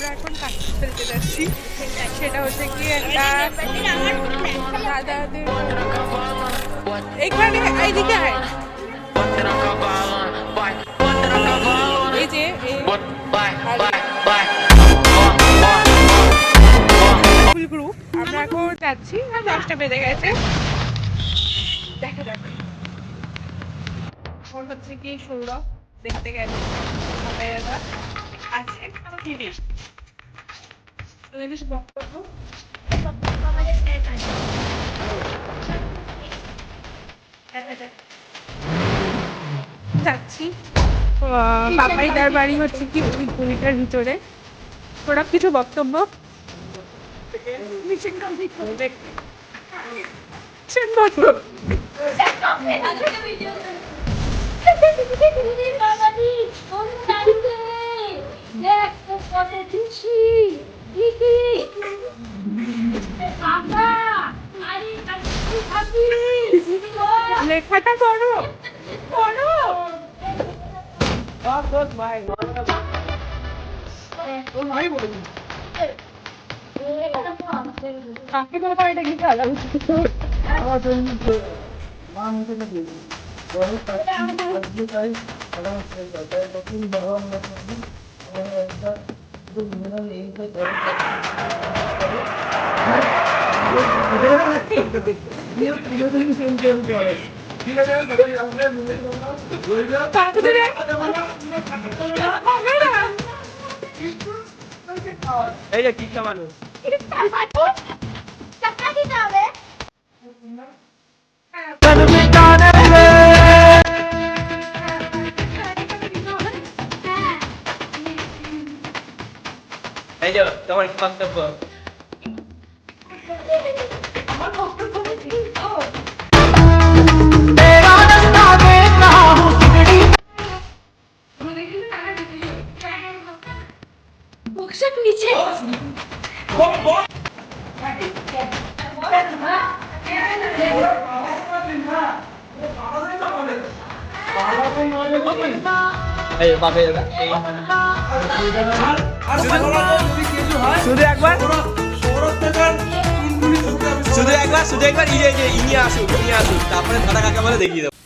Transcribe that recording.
আমরা এখন কাছে ফেলতে যাচ্ছি, সেটা হচ্ছে কি একটা দাদাদের এখানে এইদিকে আয়। এই যে গ্রুপ আমরা এখন যাচ্ছি, 10টা বেজে গেছে। দেখা যাবে ওর হচ্ছে কি সৌরভ দেখতে গেছে আছে জিনিস বক্তব্য যাচ্ছি। বাবাইদার বাড়ি হচ্ছে কি ওই গলিটার ভিতরে। ওরা কিছু বক্তব্য লেখাটা করো করো কাকে বাবা এটা কি খেলা এই যে কি খাওয়ানো এই যে তোমার কি বক্তব্য? নিচে শুধু একবার ইনি আসুক তারপরে ধারা কাকে বলে দেখিয়ে দেবো।